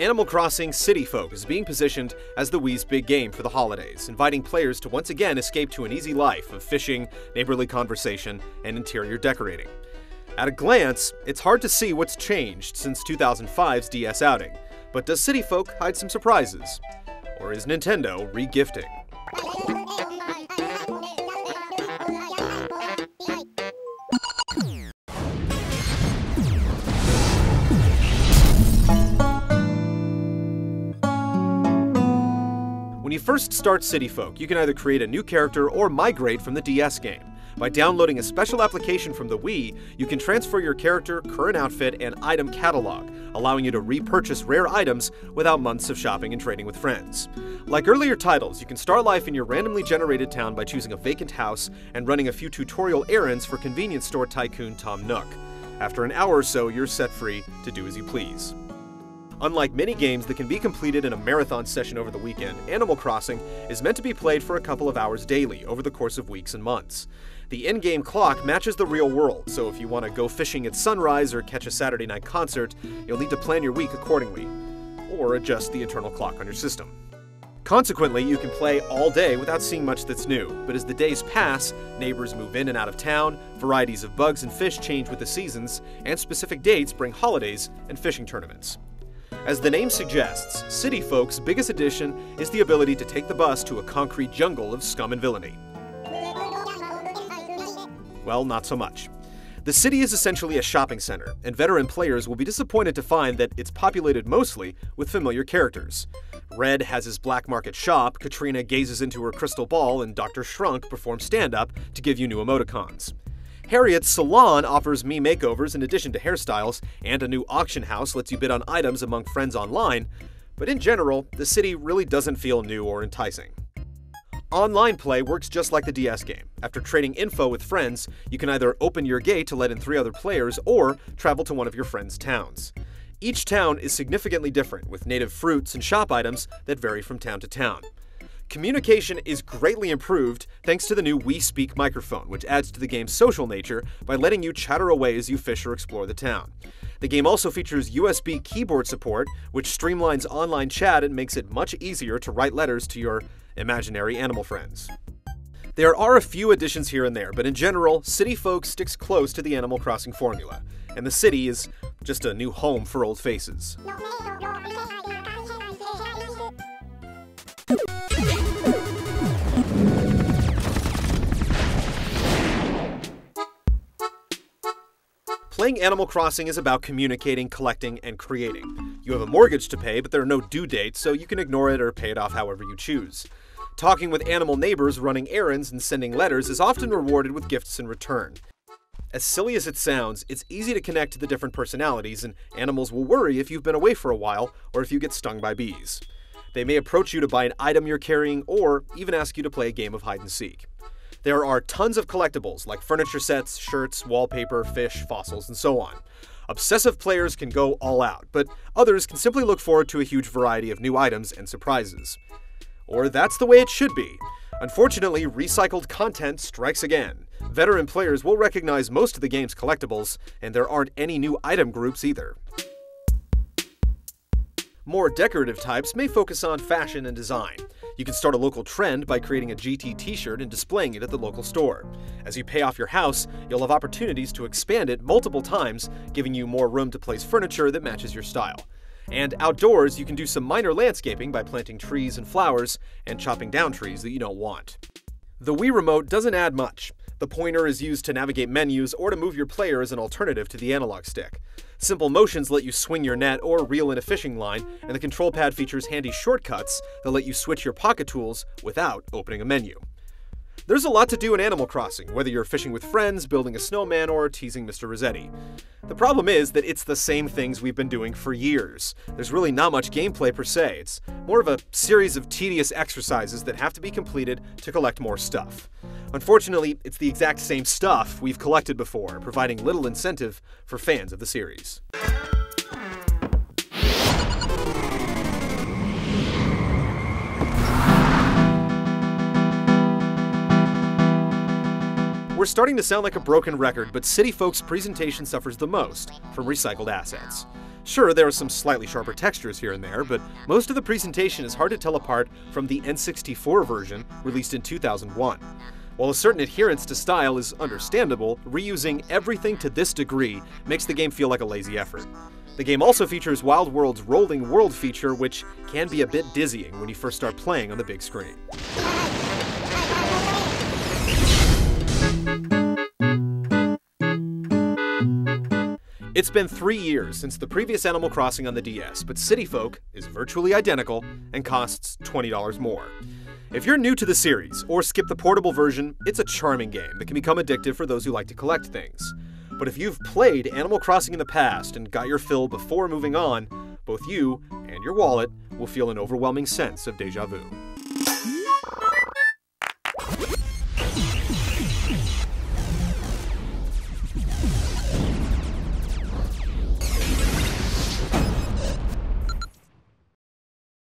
Animal Crossing City Folk is being positioned as the Wii's big game for the holidays, inviting players to once again escape to an easy life of fishing, neighborly conversation, and interior decorating. At a glance, it's hard to see what's changed since 2005's DS outing, but does City Folk hide some surprises? Or is Nintendo re-gifting? When you first start City Folk, you can either create a new character or migrate from the DS game. By downloading a special application from the Wii, you can transfer your character, current outfit, and item catalog, allowing you to repurchase rare items without months of shopping and trading with friends. Like earlier titles, you can start life in your randomly generated town by choosing a vacant house and running a few tutorial errands for convenience store tycoon Tom Nook. After an hour or so, you're set free to do as you please. Unlike many games that can be completed in a marathon session over the weekend, Animal Crossing is meant to be played for a couple of hours daily over the course of weeks and months. The in-game clock matches the real world, so if you want to go fishing at sunrise or catch a Saturday night concert, you'll need to plan your week accordingly, or adjust the internal clock on your system. Consequently, you can play all day without seeing much that's new, but as the days pass, neighbors move in and out of town, varieties of bugs and fish change with the seasons, and specific dates bring holidays and fishing tournaments. As the name suggests, City Folk's biggest addition is the ability to take the bus to a concrete jungle of scum and villainy. Well, not so much. The city is essentially a shopping center, and veteran players will be disappointed to find that it's populated mostly with familiar characters. Red has his black market shop, Katrina gazes into her crystal ball, and Dr. Shrunk performs stand-up to give you new emoticons. Harriet's salon offers me makeovers in addition to hairstyles, and a new auction house lets you bid on items among friends online, but in general, the city really doesn't feel new or enticing. Online play works just like the DS game. After trading info with friends, you can either open your gate to let in 3 other players or travel to one of your friends' towns. Each town is significantly different, with native fruits and shop items that vary from town to town. Communication is greatly improved thanks to the new Wii Speak microphone, which adds to the game's social nature by letting you chatter away as you fish or explore the town. The game also features USB keyboard support, which streamlines online chat and makes it much easier to write letters to your imaginary animal friends. There are a few additions here and there, but in general, City Folk sticks close to the Animal Crossing formula, and the city is just a new home for old faces. Playing Animal Crossing is about communicating, collecting, and creating. You have a mortgage to pay, but there are no due dates, so you can ignore it or pay it off however you choose. Talking with animal neighbors, running errands, and sending letters is often rewarded with gifts in return. As silly as it sounds, it's easy to connect to the different personalities, and animals will worry if you've been away for a while or if you get stung by bees. They may approach you to buy an item you're carrying or even ask you to play a game of hide and seek. There are tons of collectibles like furniture sets, shirts, wallpaper, fish, fossils, and so on. Obsessive players can go all out, but others can simply look forward to a huge variety of new items and surprises. Or that's the way it should be. Unfortunately, recycled content strikes again. Veteran players will recognize most of the game's collectibles, and there aren't any new item groups either. More decorative types may focus on fashion and design. You can start a local trend by creating a GT t-shirt and displaying it at the local store. As you pay off your house, you'll have opportunities to expand it multiple times, giving you more room to place furniture that matches your style. And outdoors, you can do some minor landscaping by planting trees and flowers and chopping down trees that you don't want. The Wii Remote doesn't add much. The pointer is used to navigate menus or to move your player as an alternative to the analog stick. Simple motions let you swing your net or reel in a fishing line, and the control pad features handy shortcuts that let you switch your pocket tools without opening a menu. There's a lot to do in Animal Crossing, whether you're fishing with friends, building a snowman, or teasing Mr. Rossetti. The problem is that it's the same things we've been doing for years. There's really not much gameplay per se. It's more of a series of tedious exercises that have to be completed to collect more stuff. Unfortunately, it's the exact same stuff we've collected before, providing little incentive for fans of the series. We're starting to sound like a broken record, but City Folk's presentation suffers the most from recycled assets. Sure, there are some slightly sharper textures here and there, but most of the presentation is hard to tell apart from the N64 version released in 2001. While a certain adherence to style is understandable, reusing everything to this degree makes the game feel like a lazy effort. The game also features Wild World's rolling world feature, which can be a bit dizzying when you first start playing on the big screen. It's been 3 years since the previous Animal Crossing on the DS, but City Folk is virtually identical and costs $20 more. If you're new to the series, or skip the portable version, it's a charming game that can become addictive for those who like to collect things. But if you've played Animal Crossing in the past and got your fill before moving on, both you and your wallet will feel an overwhelming sense of déjà vu.